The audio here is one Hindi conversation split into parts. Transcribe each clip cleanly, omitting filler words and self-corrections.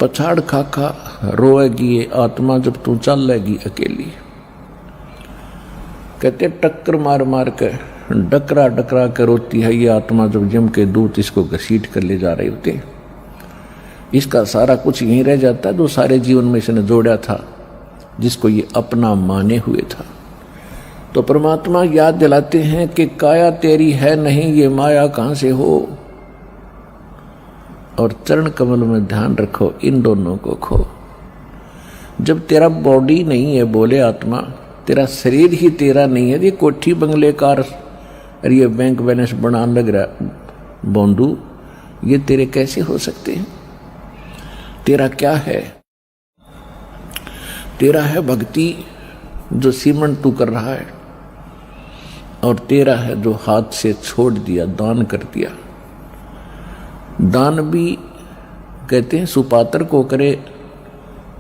पछाड़ खा खा रोएगी ये आत्मा जब तू चल लेगी अकेली। कहते टक्कर मार मार के डकरा डकरा के रोती है ये आत्मा जब यम के दूत इसको घसीट कर ले जा रहे होते। इसका सारा कुछ यहीं रह जाता है जो सारे जीवन में इसने जोड़ा था, जिसको ये अपना माने हुए था। तो परमात्मा याद दिलाते हैं कि काया तेरी है नहीं, ये माया कहां से हो। और चरण कमल में ध्यान रखो, इन दोनों को खो। जब तेरा बॉडी नहीं है, बोले आत्मा, तेरा शरीर ही तेरा नहीं है, ये कोठी बंगले कार और ये बैंक बैलेंस बनाने लग रहा बोंदू, ये तेरे कैसे हो सकते हैं? तेरा क्या है? तेरा है भक्ति जो सीमंत तू कर रहा है, और तेरा है जो हाथ से छोड़ दिया, दान कर दिया। दान भी कहते हैं सुपात्र को करे,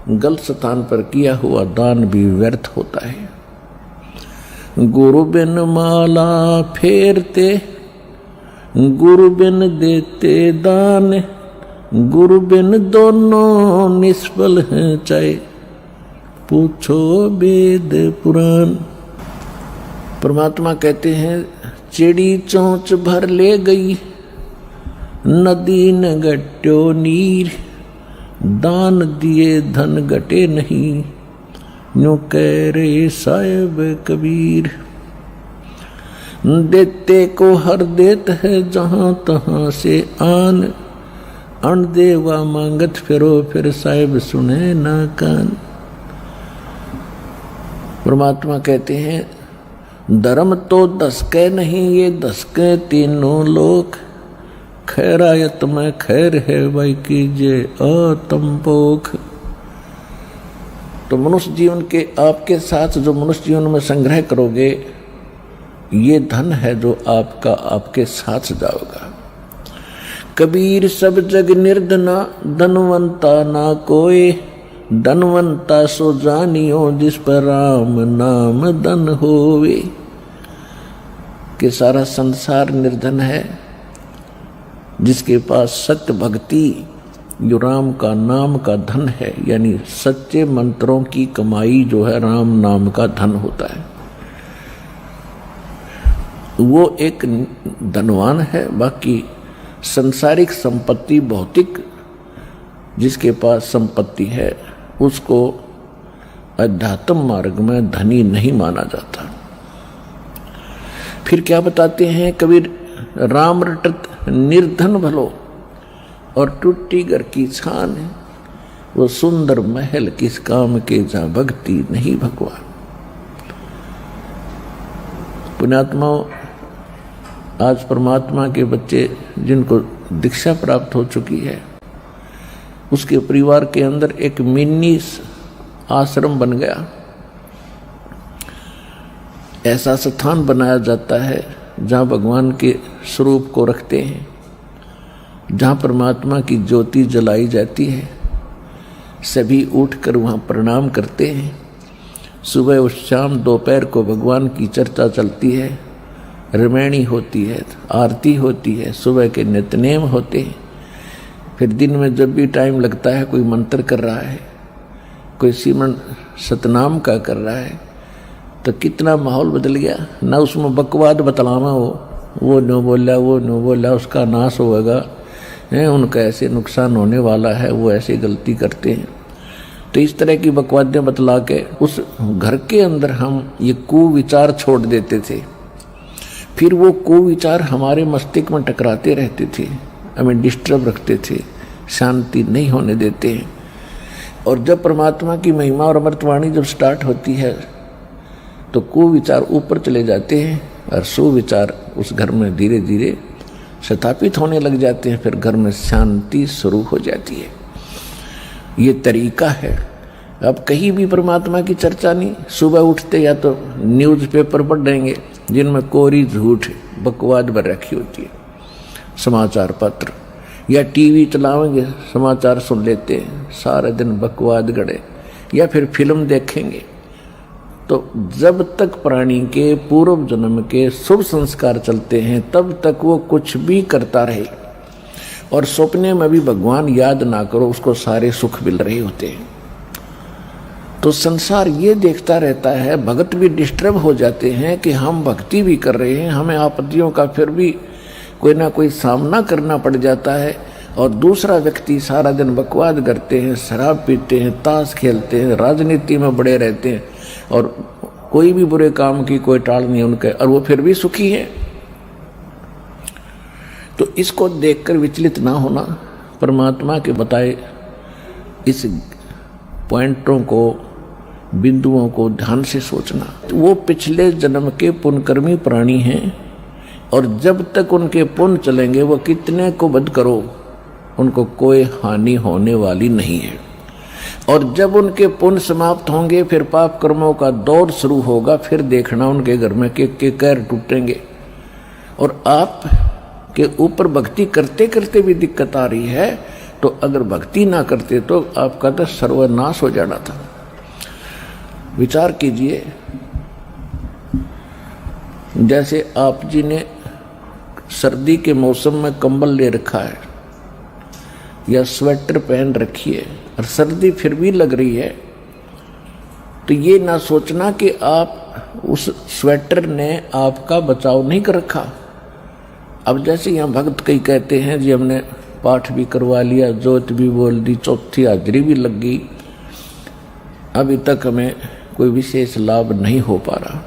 गलत स्थान पर किया हुआ दान भी व्यर्थ होता है। गुरु बिन माला फेरते, गुरु बिन देते दान, गुरु बिन दोनों निष्फल हैं, चाहे पूछो वेद पुराण। परमात्मा कहते हैं चिड़ी चोंच भर ले गई, नदी न घट्यो नीर, दान दिए धन घटे नहीं, न्यू कह रे साहिब कबीर। देते को हर देत है जहां तहां से आन, अण देवा मांगत फिरो फिर साहिब सुने ना कान। परमात्मा कहते हैं धर्म तो दसके नहीं, ये दसके तीनों लोग, खैरायत में खैर है भाई कीजिए आतंपोख। तो मनुष्य जीवन के आपके साथ जो मनुष्य जीवन में संग्रह करोगे, ये धन है जो आपका आपके साथ जाओगा। कबीर सब जग निर्धना, धनवंता ना कोई, धनवंता सो जानियो जिस पर राम नाम धन होवे। कि सारा संसार निर्धन है, जिसके पास सत्य भक्ति जो राम का नाम का धन है, यानी सच्चे मंत्रों की कमाई जो है राम नाम का धन होता है, वो एक धनवान है। बाकी संसारिक संपत्ति भौतिक जिसके पास संपत्ति है उसको अध्यात्म मार्ग में धनी नहीं माना जाता। फिर क्या बताते हैं कबीर, राम रटत निर्धन भलो, और टूटी घर की छान है, वो सुंदर महल किस काम के जहां भक्ति नहीं भगवान। पुण्यात्माओं, आज परमात्मा के बच्चे जिनको दीक्षा प्राप्त हो चुकी है, उसके परिवार के अंदर एक मिनी आश्रम बन गया। ऐसा स्थान बनाया जाता है जहाँ भगवान के स्वरूप को रखते हैं, जहाँ परमात्मा की ज्योति जलाई जाती है। सभी उठकर वहाँ प्रणाम करते हैं। सुबह और शाम दोपहर को भगवान की चर्चा चलती है, रामायणी होती है, आरती होती है, सुबह के नित्यनेम होते हैं। फिर दिन में जब भी टाइम लगता है, कोई मंत्र कर रहा है, कोई सिमरन सतनाम का कर रहा है, तो कितना माहौल बदल गया। ना उसमें बकवाद बतलावा हो, वो नो बोला, वो नो बोला, उसका नाश होगा, उनका ऐसे नुकसान होने वाला है, वो ऐसे गलती करते हैं। तो इस तरह की बकवादें बतला के उस घर के अंदर हम ये कुविचार छोड़ देते थे। फिर वो कुविचार हमारे मस्तिष्क में टकराते रहते थे, हमें डिस्टर्ब रखते थे, शांति नहीं होने देते हैं। और जब परमात्मा की महिमा और अमृतवाणी जब स्टार्ट होती है तो कुविचार ऊपर चले जाते हैं और सुविचार उस घर में धीरे धीरे स्थापित होने लग जाते हैं। फिर घर में शांति शुरू हो जाती है। ये तरीका है। अब कहीं भी परमात्मा की चर्चा नहीं, सुबह उठते या तो न्यूज़पेपर पढ़ देंगे जिनमें कोरी झूठ बकवाद भर रखी होती है, समाचार पत्र, या टीवी चलाएंगे, समाचार सुन लेते हैं, सारा दिन बकवाद गड़े, या फिर फिल्म देखेंगे। तो जब तक प्राणी के पूर्व जन्म के शुभ संस्कार चलते हैं तब तक वो कुछ भी करता रहे। और सपने में भी भगवान याद ना करो, उसको सारे सुख मिल रहे होते हैं। तो संसार ये देखता रहता है, भगत भी डिस्टर्ब हो जाते हैं कि हम भक्ति भी कर रहे हैं, हमें आपत्तियों का फिर भी कोई ना कोई सामना करना पड़ जाता है, और दूसरा व्यक्ति सारा दिन बकवाद करते हैं, शराब पीते हैं, ताश खेलते हैं, राजनीति में बड़े रहते हैं, और कोई भी बुरे काम की कोई टाल नहीं उनके, और वो फिर भी सुखी है। तो इसको देखकर विचलित ना होना, परमात्मा के बताए इस पॉइंटों को, बिंदुओं को ध्यान से सोचना। तो वो पिछले जन्म के पुण्यकर्मी प्राणी हैं, और जब तक उनके पुण्य चलेंगे, वो कितने को वध करो, उनको कोई हानि होने वाली नहीं है। और जब उनके पुण्य समाप्त होंगे, फिर पाप कर्मों का दौर शुरू होगा, फिर देखना उनके घर में के कैर टूटेंगे। और आप के ऊपर भक्ति करते करते भी दिक्कत आ रही है, तो अगर भक्ति ना करते तो आपका तो सर्वनाश हो जाना था। विचार कीजिए, जैसे आप जी ने सर्दी के मौसम में कंबल ले रखा है या स्वेटर पहन रखी है, और सर्दी फिर भी लग रही है, तो ये ना सोचना कि आप उस स्वेटर ने आपका बचाव नहीं कर रखा। अब जैसे यहाँ भक्त कई कहते हैं जी हमने पाठ भी करवा लिया, जोत भी बोल दी, चौथी हाजरी भी लग गई, अभी तक हमें कोई विशेष लाभ नहीं हो पा रहा।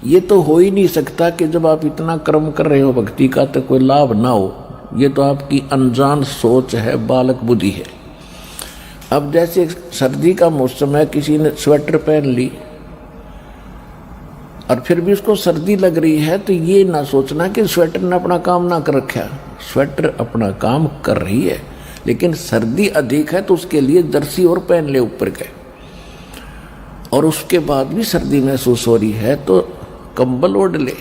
ये तो हो ही नहीं सकता कि जब आप इतना कर्म कर रहे हो भक्ति का तो कोई लाभ ना हो। ये तो आपकी अनजान सोच है, बालक बुद्धि है। अब जैसे सर्दी का मौसम है, किसी ने स्वेटर पहन ली और फिर भी उसको सर्दी लग रही है, तो ये ना सोचना कि स्वेटर ने अपना काम ना कर रखा। स्वेटर अपना काम कर रही है, लेकिन सर्दी अधिक है तो उसके लिए जर्सी और पहन ले ऊपर के, और उसके बाद भी सर्दी महसूस हो रही है तो कंबल ओढ़ ले।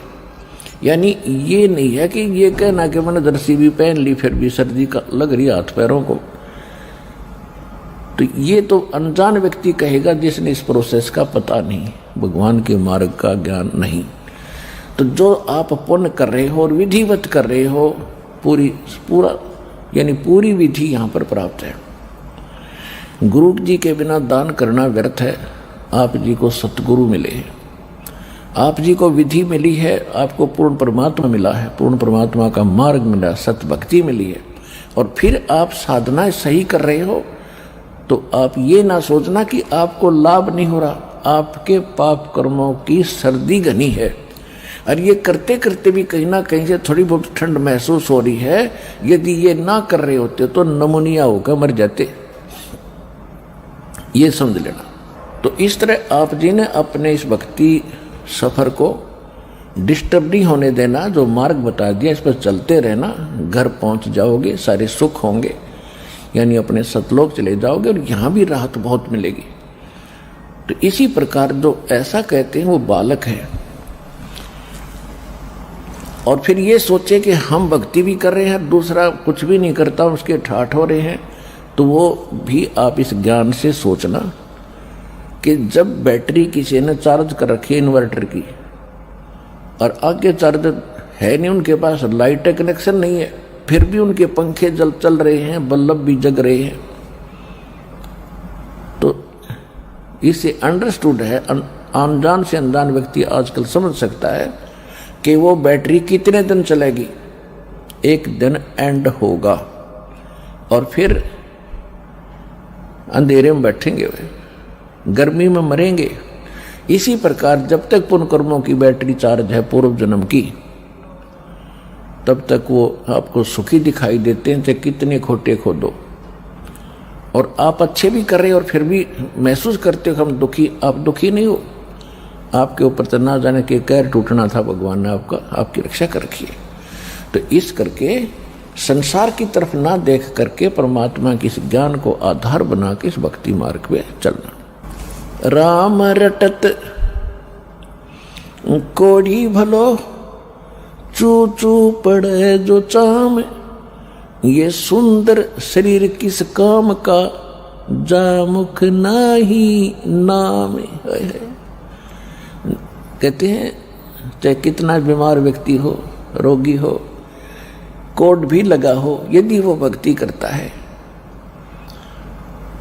यानी ये नहीं है कि ये कहना कि मैंने जर्सी भी पहन ली फिर भी सर्दी का लग रही हाथ पैरों को, तो ये तो अनजान व्यक्ति कहेगा जिसने इस प्रोसेस का पता नहीं, भगवान के मार्ग का ज्ञान नहीं। तो जो आप पुण्य कर रहे हो और विधिवत कर रहे हो, पूरी विधि यहाँ पर प्राप्त है। गुरु जी के बिना दान करना व्यर्थ है। आप जी को सतगुरु मिले हैं, आप जी को विधि मिली है, आपको पूर्ण परमात्मा मिला है, पूर्ण परमात्मा का मार्ग मिला, सत भक्ति मिली है, और फिर आप साधना सही कर रहे हो, तो आप ये ना सोचना कि आपको लाभ नहीं हो रहा। आपके पाप कर्मों की सर्दी घनी है, और ये करते करते भी कहीं ना कहीं से थोड़ी बहुत ठंड महसूस हो रही है। यदि ये ना कर रहे होते तो नमूनिया होकर मर जाते, ये समझ लेना। तो इस तरह आप जी ने अपने इस भक्ति सफर को डिस्टर्ब नहीं होने देना, जो मार्ग बता दिया इस पर चलते रहना, घर पहुंच जाओगे, सारे सुख होंगे, यानी अपने सतलोक चले जाओगे, और यहाँ भी राहत बहुत मिलेगी। तो इसी प्रकार जो ऐसा कहते हैं वो बालक है, और फिर ये सोचे कि हम भक्ति भी कर रहे हैं, दूसरा कुछ भी नहीं करता, उसके ठाठ हो रहे हैं, तो वो भी आप इस ज्ञान से सोचना कि जब बैटरी किसी ने चार्ज कर रखी है इन्वर्टर की, और आगे चार्जर है नहीं उनके पास, लाइट कनेक्शन नहीं है, फिर भी उनके पंखे चल रहे हैं, बल्ब भी जग रहे हैं, तो इससे अंडरस्टूड है, अनजान से अनजान व्यक्ति आजकल समझ सकता है कि वो बैटरी कितने दिन चलेगी। एक दिन एंड होगा और फिर अंधेरे में बैठेंगे वे, गर्मी में मरेंगे। इसी प्रकार जब तक पुण्य कर्मों की बैटरी चार्ज है पूर्व जन्म की, तब तक वो आपको सुखी दिखाई देते हैं, चाहे कितने खोटे खोदो। और आप अच्छे भी कर रहे हो और फिर भी महसूस करते हो हम दुखी, आप दुखी नहीं हो। आपके ऊपर तो ना जाने के कैर टूटना था, भगवान ने आपकी रक्षा कर रखी है। तो इस करके संसार की तरफ ना देख करके परमात्मा के इस ज्ञान को आधार बना के इस भक्ति मार्ग पे चलना। राम रटत कोड़ी भलो, चू चू पड़े जो चाम, ये सुंदर शरीर किस काम का, जा मुख नाही नाम। कहते हैं चाहे कितना बीमार व्यक्ति हो, रोगी हो, कोड भी लगा हो, यदि वो भक्ति करता है,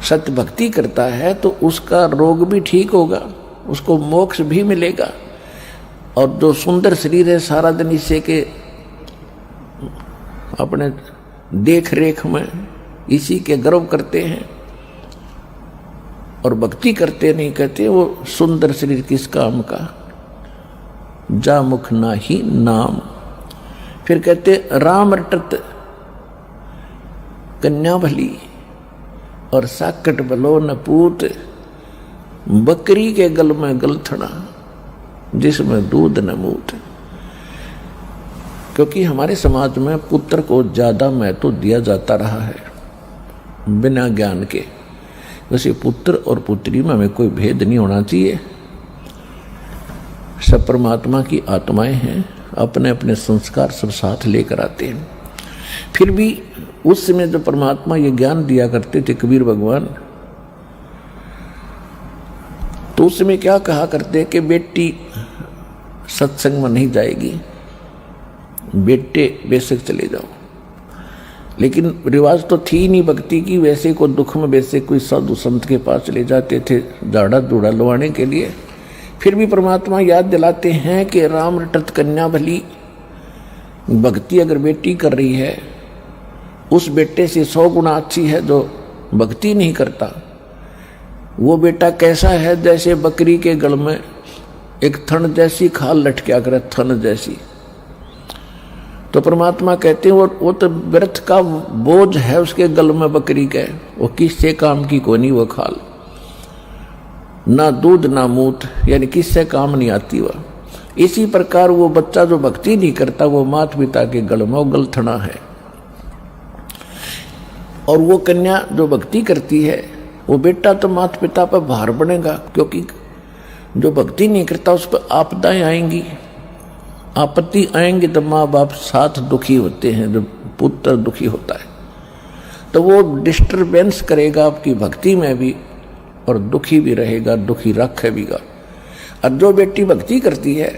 सत्य भक्ति करता है, तो उसका रोग भी ठीक होगा, उसको मोक्ष भी मिलेगा। और जो सुंदर शरीर है, सारा दिन इसे के अपने देख रेख में इसी के गर्व करते हैं और भक्ति करते नहीं, कहते वो सुंदर शरीर किस काम का, जा मुख ना ही नाम। फिर कहते राम रटत कन्या भली और साकट बलो न पूत, बकरी के गल में गलथड़ा जिसमें दूध न मूत। क्योंकि हमारे समाज में पुत्र को ज्यादा महत्व दिया जाता रहा है बिना ज्ञान के। वैसे पुत्र और पुत्री में हमें कोई भेद नहीं होना चाहिए, सब परमात्मा की आत्माएं हैं, अपने अपने संस्कार सब साथ लेकर आते हैं। फिर भी उस समय जो परमात्मा ये ज्ञान दिया करते थे कबीर भगवान, तो उस समय क्या कहा करते कि बेटी सत्संग में नहीं जाएगी, बेटे बेशक चले जाओ। लेकिन रिवाज तो थी नहीं भक्ति की, वैसे को दुख में वैसे कोई साधु संत के पास चले जाते थे झाड़ा धूड़ा लवाने के लिए। फिर भी परमात्मा याद दिलाते हैं कि राम रटत कन्या भली, भक्ति अगर बेटी कर रही है उस बेटे से 100 गुना अच्छी है जो भक्ति नहीं करता। वो बेटा कैसा है, जैसे बकरी के गल में एक थन जैसी खाल लटका करे, थन जैसी। तो परमात्मा कहते हैं वो तो व्यर्थ का बोझ है उसके गल में बकरी के, वो किससे काम की कोनी वो खाल, ना दूध ना मूत, यानी किससे काम नहीं आती वह। इसी प्रकार वो बच्चा जो भक्ति नहीं करता वो माता पिता के गल में गलथना है। और वो कन्या जो भक्ति करती है वो बेटा तो माता पिता पर भार बनेगा, क्योंकि जो भक्ति नहीं करता उस पर आपदाएं आएंगी, आपत्ति आएंगी, तो माँ बाप साथ दुखी होते हैं, जब पुत्र दुखी होता है तो वो डिस्टरबेंस करेगा आपकी भक्ति में भी और दुखी भी रहेगा, दुखी रखेगा। और जो बेटी भक्ति करती है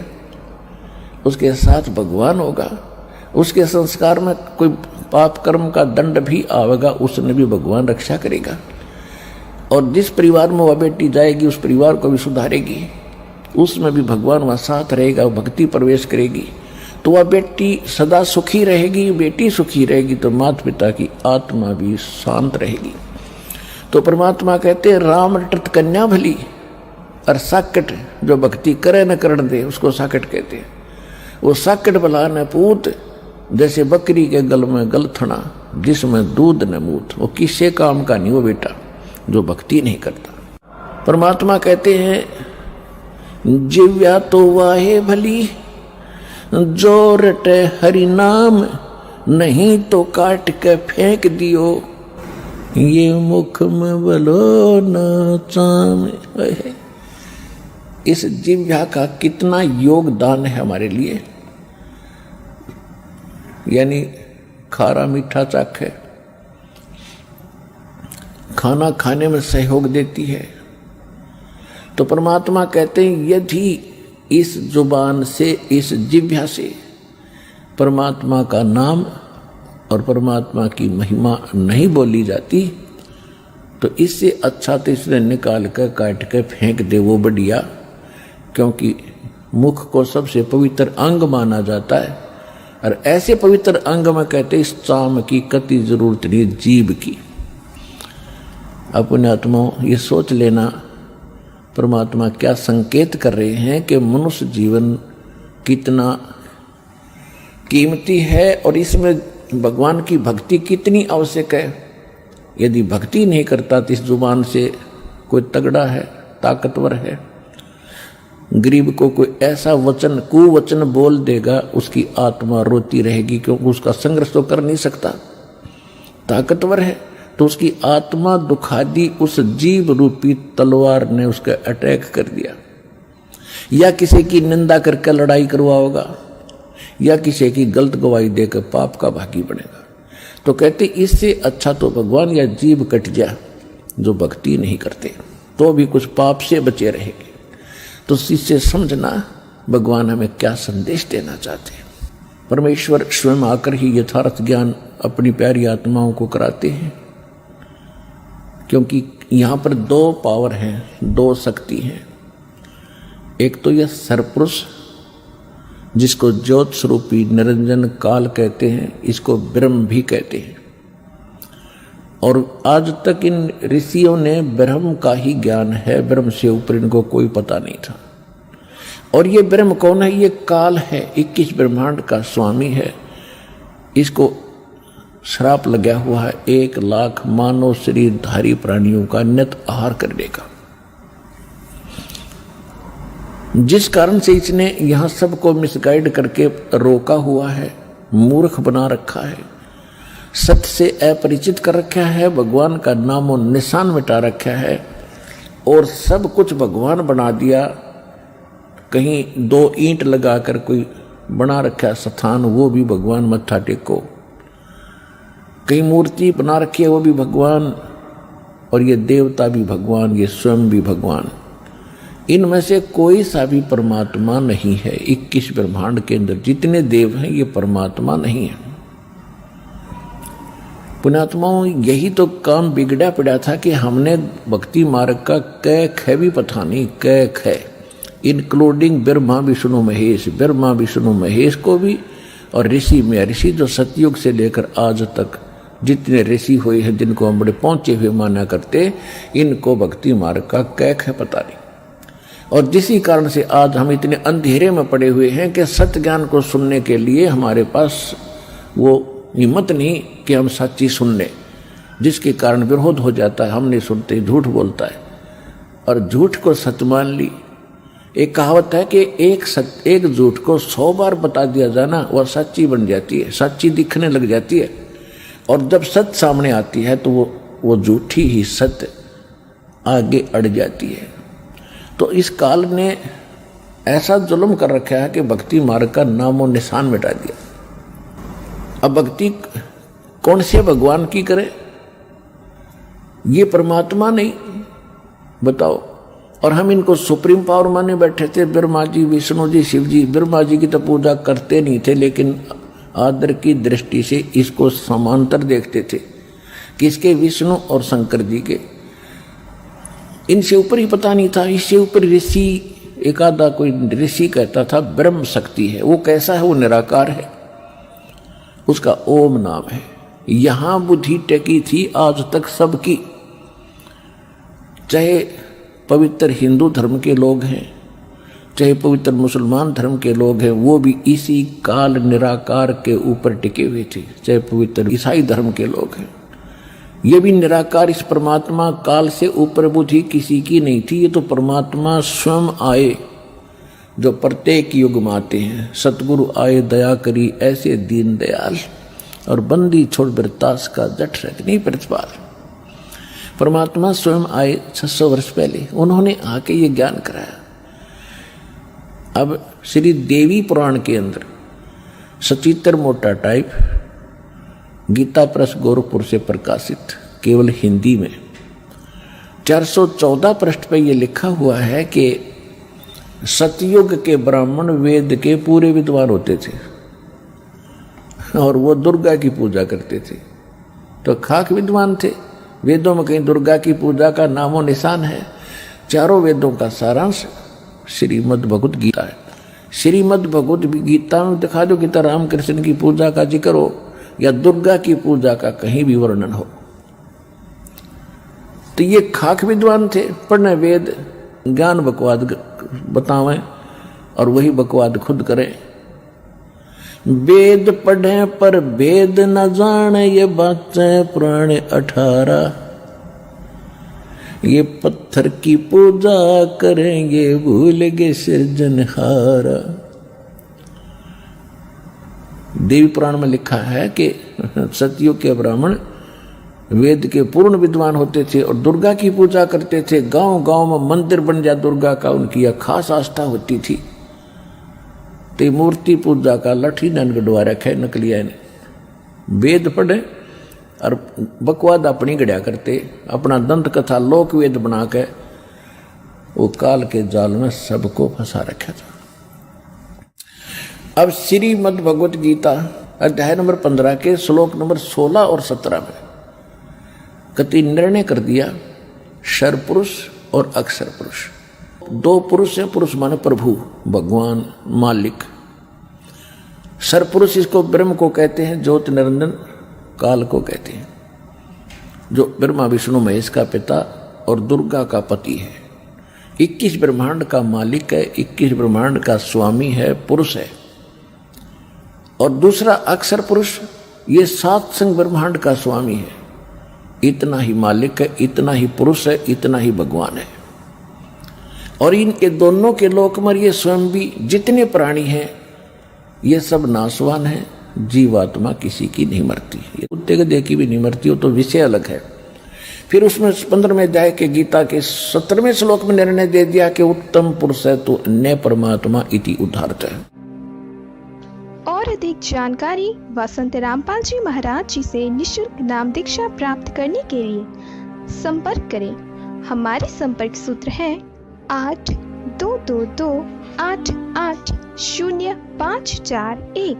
उसके साथ भगवान होगा, उसके संस्कार में कोई पाप कर्म का दंड भी आवेगा, उसने भी भगवान रक्षा करेगा। और जिस परिवार में वह बेटी जाएगी उस परिवार को भी सुधारेगी, उसमें भी भगवान वहाँ साथ रहेगा, भक्ति प्रवेश करेगी तो वह बेटी सदा सुखी रहेगी। बेटी सुखी रहेगी तो माता पिता की आत्मा भी शांत रहेगी। तो परमात्मा कहते हैं राम रटत कन्या भली, और साकट जो भक्ति करे न करण दे उसको साकट कहते हैं। वो साकट भला न पूत, जैसे बकरी के गल में गलथना जिसमें दूध न मूत। वो किसी काम का नहीं वो बेटा जो भक्ति नहीं करता। परमात्मा कहते हैं जिव्या तो वाहे भली, जो रटे हरि नाम, नहीं तो काट के फेंक दियो, ये मुख में बलो न चाम। इस जिव्या का कितना योगदान है हमारे लिए, यानी खारा मीठा चाखे, खाना खाने में सहयोग देती है। तो परमात्मा कहते हैं यदि इस जुबान से, इस जिह्वा से परमात्मा का नाम और परमात्मा की महिमा नहीं बोली जाती तो इससे अच्छा तो इसने निकाल कर काट कर फेंक दे वो बढ़िया, क्योंकि मुख को सबसे पवित्र अंग माना जाता है। और ऐसे पवित्र अंग में कहते इस चाम की कति जरूरत नहीं जीभ की। अपने आत्माओं ये सोच लेना परमात्मा क्या संकेत कर रहे हैं कि मनुष्य जीवन कितना कीमती है और इसमें भगवान की भक्ति कितनी आवश्यक है। यदि भक्ति नहीं करता तो इस जुबान से कोई तगड़ा है, ताकतवर है, गरीब को कोई ऐसा वचन कुवचन बोल देगा उसकी आत्मा रोती रहेगी, क्योंकि उसका संघर्ष तो कर नहीं सकता, ताकतवर है तो उसकी आत्मा दुखा दी, उस जीव रूपी तलवार ने उसका अटैक कर दिया। या किसी की निंदा करके लड़ाई करवाओगा या किसी की गलत गवाही देकर पाप का भागी बनेगा। तो कहते इससे अच्छा तो भगवान या जीव कट जा जो भक्ति नहीं करते, तो भी कुछ पाप से बचे रहेंगे। तो इससे समझना भगवान हमें क्या संदेश देना चाहते हैं। परमेश्वर स्वयं आकर ही यथार्थ ज्ञान अपनी प्यारी आत्माओं को कराते हैं, क्योंकि यहाँ पर दो पावर हैं, दो शक्ति हैं। एक तो यह सरपुरुष जिसको ज्योत स्वरूपी निरंजन काल कहते हैं, इसको ब्रह्म भी कहते हैं। और आज तक इन ऋषियों ने ब्रह्म का ही ज्ञान है, ब्रह्म से ऊपर इनको कोई पता नहीं था। और ये ब्रह्म कौन है? ये काल है, 21 ब्रह्मांड का स्वामी है। इसको श्राप लगा हुआ है 1 लाख मानव शरीरधारी प्राणियों का नित आहार करने का, जिस कारण से इसने यहां सबको मिसगाइड करके रोका हुआ है, मूर्ख बना रखा है, सत्य से अपरिचित कर रखा है, भगवान का नामो निशान मिटा रखा है और सब कुछ भगवान बना दिया। कहीं 2 ईंट लगाकर कोई बना रखा स्थान, वो भी भगवान मत्था टेको। कहीं मूर्ति बना रखी है, वो भी भगवान, और ये देवता भी भगवान, ये स्वयं भी भगवान। इनमें से कोई सा भी परमात्मा नहीं है। 21 ब्रह्मांड के अंदर जितने देव हैं ये परमात्मा नहीं है। पुण्यात्माओं, यही तो काम बिगड़ा पड़ा था कि हमने भक्ति मार्ग का कै ख भी पता नहीं, कै ख इंक्लूडिंग ब्रह्मा विष्णु महेश, ब्रह्मा विष्णु महेश को भी, और ऋषि में ऋषि जो सतयुग से लेकर आज तक जितने ऋषि हुए हैं, जिनको हम बड़े पहुंचे हुए माना करते, इनको भक्ति मार्ग का कै ख पता नहीं। और जिसी कारण से आज हम इतने अंधेरे में पड़े हुए हैं कि सत्य ज्ञान को सुनने के लिए हमारे पास वो हिम्मत नहीं कि हम सच्ची सुन लें, जिसके कारण विरोध हो जाता है। हम नहीं सुनते, झूठ बोलता है और झूठ को सत्य मान ली। एक कहावत है कि एक झूठ को 100 बार बता दिया जाना, वह सच्ची बन जाती है, सच्ची दिखने लग जाती है। और जब सत्य सामने आती है तो वो झूठी ही सत्य आगे अड़ जाती है। तो इस काल ने ऐसा जुल्म कर रखा है कि भक्ति मार्ग का नामो निशान मिटा दिया। अब भक्ति कौन से भगवान की करे? ये परमात्मा नहीं, बताओ। और हम इनको सुप्रीम पावर माने बैठे थे, ब्रह्मा जी, विष्णु जी, शिव जी। ब्रह्मा जी की तो पूजा करते नहीं थे, लेकिन आदर की दृष्टि से इसको समांतर देखते थे, किसके? विष्णु और शंकर जी के। इनसे ऊपर ही पता नहीं था। इससे ऊपर ऋषि, एक आधा कोई ऋषि कहता था ब्रह्म शक्ति है। वो कैसा है? वो निराकार है, उसका ओम नाम है। यहां बुद्धि टेकी थी आज तक सबकी, चाहे पवित्र हिंदू धर्म के लोग हैं, चाहे पवित्र मुसलमान धर्म के लोग हैं, वो भी इसी काल निराकार के ऊपर टिके हुए थे। चाहे पवित्र ईसाई धर्म के लोग हैं, ये भी निराकार, इस परमात्मा काल से ऊपर बुद्धि किसी की नहीं थी। ये तो परमात्मा स्वयं आए, जो प्रत्येक युग में आते हैं। सतगुरु आए दया करी ऐसे दीन दयाल, और बंदी छोड़ बिरतास का जठ रखनी प्रतिपाल। परमात्मा स्वयं आए 600 वर्ष पहले, उन्होंने आके ये ज्ञान कराया। अब श्री देवी पुराण के अंदर सचित्र मोटा टाइप गीता प्रेस गोरखपुर से प्रकाशित, केवल हिंदी में 414 पृष्ठ पे ये लिखा हुआ है कि सतयुग के ब्राह्मण वेद के पूरे विद्वान होते थे और वो दुर्गा की पूजा करते थे। तो खाक विद्वान थे। वेदों में कहीं दुर्गा की पूजा का नामो निशान है? चारों वेदों का सारांश श्रीमद् भगवत गीता है। श्रीमद् भगवत गीता में दिखा दो गीता रामकृष्ण की पूजा का जिक्र हो या दुर्गा की पूजा का कहीं भी वर्णन हो। तो ये खाक विद्वान थे, पढ़ने वेद, ज्ञान बकवाद बतावें और वही बकवाद खुद करें। वेद पढ़े पर वेद न जाने, ये बातें पुराने 18। ये पत्थर की पूजा करेंगे, भूल गए सृजनहारा। देवी पुराण में लिखा है कि सतयुग के ब्राह्मण वेद के पूर्ण विद्वान होते थे और दुर्गा की पूजा करते थे। गांव गांव में मंदिर बन जाए दुर्गा का, उनकी यह खास आस्था होती थी। तो मूर्ति पूजा का लठी नन गढ़वा रखे नकलिया ने। वेद पढ़े और बकवाद अपनी गढ़िया करते, अपना दंत कथा लोक वेद बना के वो काल के जाल में सबको फंसा रखा था। अब श्रीमद् भगवत गीता अध्याय नंबर 15 के श्लोक नंबर 16 और 17 में कति निर्णय कर दिया क्षर पुरुष और अक्षर पुरुष। दो पुरुष है, पुरुष माने प्रभु, भगवान, मालिक। क्षर पुरुष इसको ब्रह्म को कहते हैं, ज्योत निरंजन काल को कहते हैं, जो ब्रह्मा विष्णु महेश का पिता और दुर्गा का पति है। 21 ब्रह्मांड का मालिक है, 21 ब्रह्मांड का स्वामी है, पुरुष है। और दूसरा अक्षर पुरुष, ये 7 संग ब्रह्मांड का स्वामी है। इतना ही मालिक है, इतना ही पुरुष है, इतना ही भगवान है। और इनके दोनों के लोक में ये स्वयं भी जितने प्राणी हैं ये सब नाशवान है। जीवात्मा किसी की नहीं मरती, ये कुत्ते गधे की भी नहीं मरती, हो तो विषय अलग है। फिर उसमें 15वें अध्याय के गीता के 17वें श्लोक में निर्णय दे दिया कि उत्तम पुरुष है तो अन्य परमात्मा इति उदाहरत है। और अधिक जानकारी वसंत रामपाल जी महाराज जी से निशुल्क नाम दीक्षा प्राप्त करने के लिए संपर्क करें। हमारे संपर्क सूत्र है 8222880541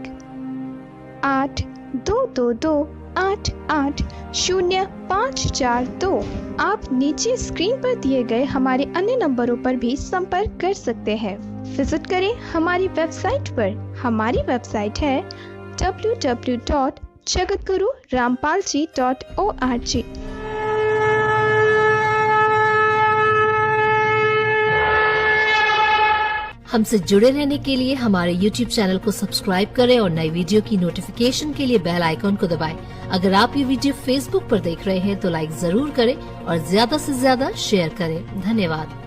8222880542। आप नीचे स्क्रीन पर दिए गए हमारे अन्य नंबरों पर भी संपर्क कर सकते हैं। विजिट करें हमारी वेबसाइट पर। हमारी वेबसाइट है www.jagatgururampalji.org। हमसे जुड़े रहने के लिए हमारे YouTube चैनल को सब्सक्राइब करें और नई वीडियो की नोटिफिकेशन के लिए बेल आइकॉन को दबाएं। अगर आप ये वीडियो Facebook पर देख रहे हैं तो लाइक जरूर करें और ज्यादा से ज्यादा शेयर करें। धन्यवाद।